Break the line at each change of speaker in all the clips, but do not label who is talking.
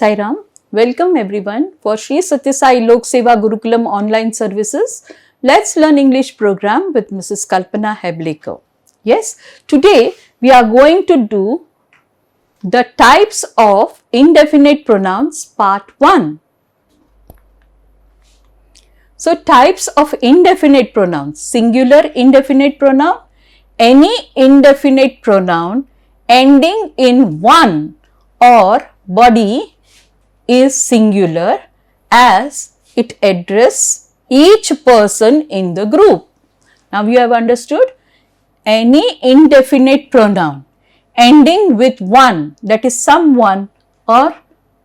Sai Ram. Welcome everyone for Sri Satya Sai Lok Seva Gurukulam online services. Let's learn English program with Mrs. Kalpana Heblekar. Yes, today we are going to do the types of indefinite pronouns part 1. So types of indefinite pronouns: singular indefinite pronoun, any indefinite pronoun ending in one or body is singular as it addresses each person in the group. Now you have understood? Any indefinite pronoun ending with one, that is someone or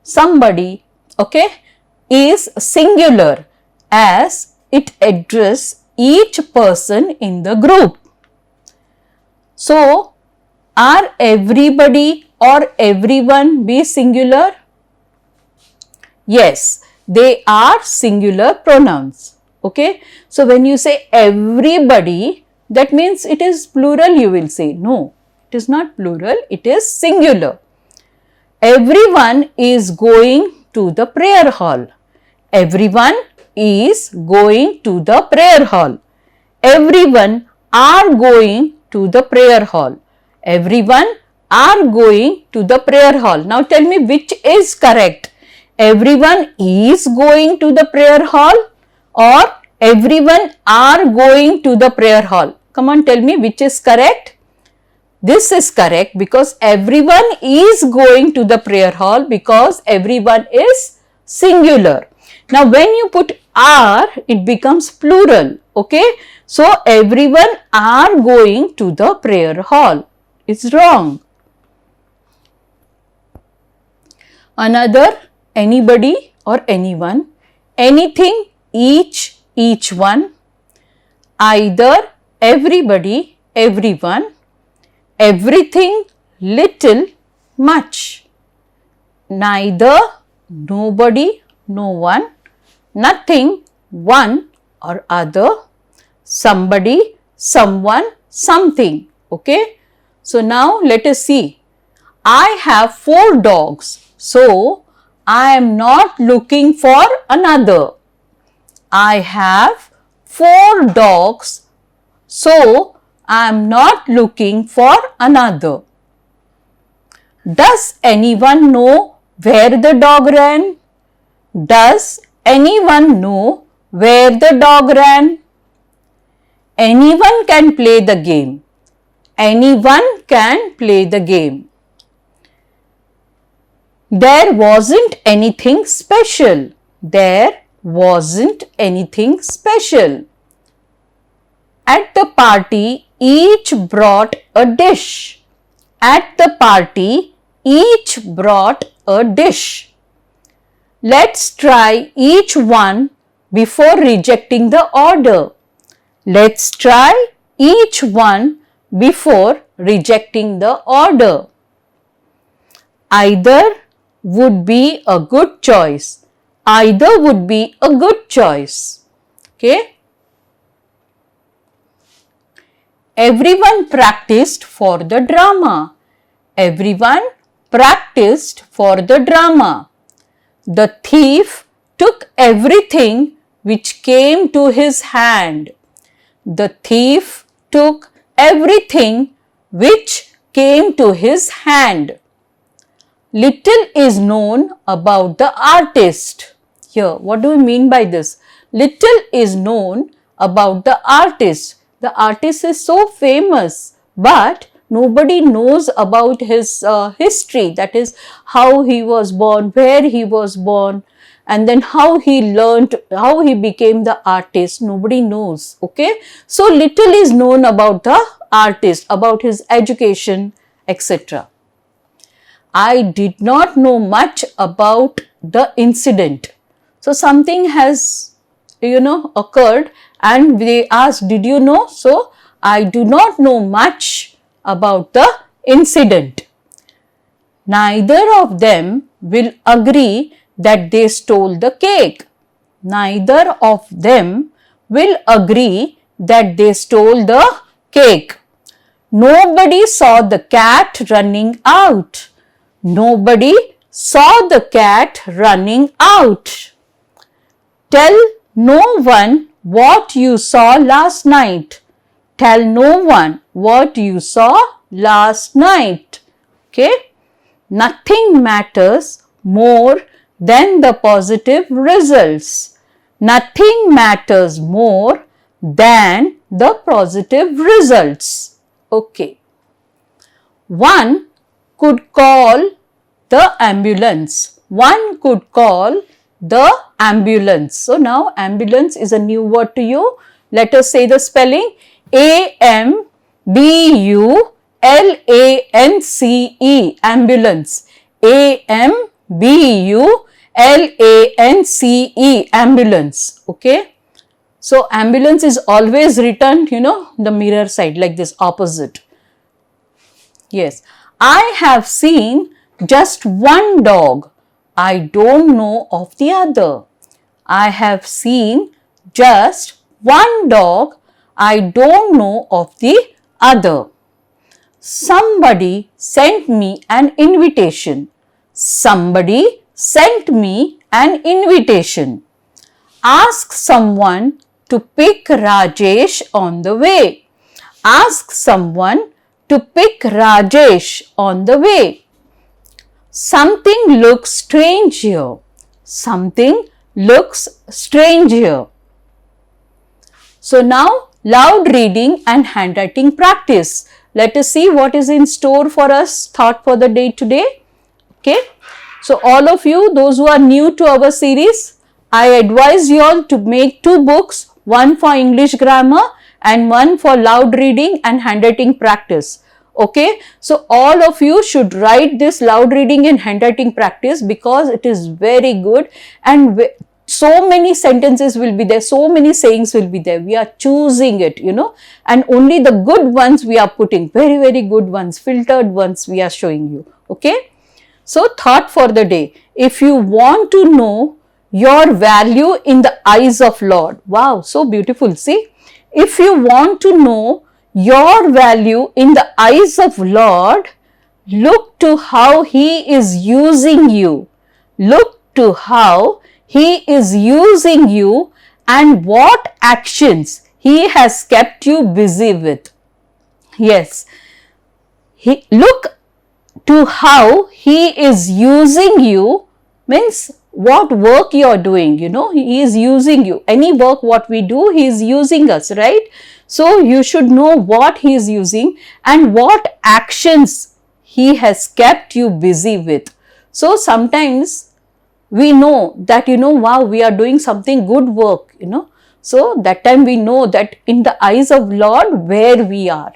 somebody, okay, is singular as it addresses each person in the group. So, are everybody or everyone be singular? Yes, they are singular pronouns. Okay. So, when you say everybody, that means it is plural, you will say. No, it is not plural, it is singular. Everyone is going to the prayer hall. Everyone is going to the prayer hall. Everyone are going to the prayer hall. Everyone are going to the prayer hall. Now tell me which is correct. Everyone is going to the prayer hall or everyone are going to the prayer hall. Come on, tell me which is correct. This is correct because everyone is going to the prayer hall because everyone is singular. Now when you put are, it becomes plural. Okay. So everyone are going to the prayer hall. It's wrong. Another, anybody or anyone, anything, each, each one, either, everybody, everyone, everything, little, much, neither, nobody, no one, nothing, one or other, somebody, someone, something. Okay. So now let us see. I have 4 dogs. So I am not looking for another. I have 4 dogs. So I am not looking for another. Does anyone know where the dog ran? Does anyone know where the dog ran? Anyone can play the game. Anyone can play the game. There wasn't anything special. There wasn't anything special. At the party, each brought a dish. At the party, each brought a dish. Let's try each one before rejecting the order. Let's try each one before rejecting the order. Either would be a good choice. Either would be a good choice. Okay. Everyone practiced for the drama. Everyone practiced for the drama. The thief took everything which came to his hand. The thief took everything which came to his hand. Little is known about the artist. Here, what do we mean by this? Little is known about the artist. The artist is so famous, but nobody knows about his history. That is, how he was born, where he was born, and then how he learned, how he became the artist. Nobody knows. Okay. So little is known about the artist, about his education, etc. I did not know much about the incident. So something has, occurred and they asked, did you know? So I do not know much about the incident. Neither of them will agree that they stole the cake. Neither of them will agree that they stole the cake. Nobody saw the cat running out. Nobody saw the cat running out. Tell no one what you saw last night. Tell no one what you saw last night. Okay? Nothing matters more than the positive results. Nothing matters more than the positive results. Okay. One could call the ambulance. One could call the ambulance. So now ambulance is a new word to you. Let us say the spelling. A-M-B-U-L-A-N-C-E, ambulance. A-M-B-U-L-A-N-C-E, ambulance. Okay. So ambulance is always written, the mirror side like this, opposite. Yes. I have seen just one dog. I don't know of the other. I have seen just one dog. I don't know of the other. Somebody sent me an invitation. Somebody sent me an invitation. Ask someone to pick Rajesh on the way. Ask someone to pick Rajesh on the way. Something looks strange here. Something looks strange here. So now loud reading and handwriting practice. Let us see what is in store for us, thought for the day today. Okay. So all of you, those who are new to our series, I advise you all to make 2 books, one for English grammar and one for loud reading and handwriting practice. Okay. So all of you should write this loud reading and handwriting practice because it is very good and so many sentences will be there, so many sayings will be there. We are choosing it, and only the good ones we are putting, very, very good ones, filtered ones we are showing you. Okay. So thought for the day. If you want to know your value in the eyes of Lord. Wow, so beautiful. See, if you want to know your value in the eyes of Lord, look to how He is using you. Look to how He is using you and what actions He has kept you busy with. Yes, look to how He is using you means what work you are doing, He is using you. Any work what we do, He is using us, right? So you should know what He is using and what actions He has kept you busy with. So sometimes we know that, wow, we are doing something good work, So that time we know that in the eyes of Lord where we are,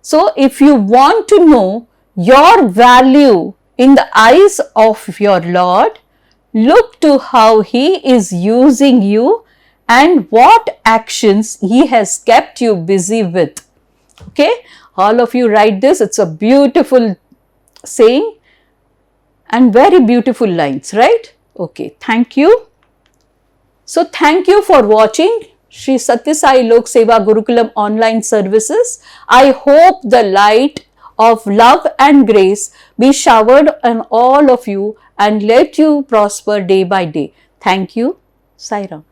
So if you want to know your value in the eyes of your Lord, look to how He is using you and what actions He has kept you busy with. Okay, all of you write this. It's a beautiful saying and very beautiful lines, right? Okay, thank you. So thank you for watching Sri Satya Sai Lok Seva Gurukulam online services. I hope the light of love and grace be showered on all of you and let you prosper day by day. Thank you. Sai Ram.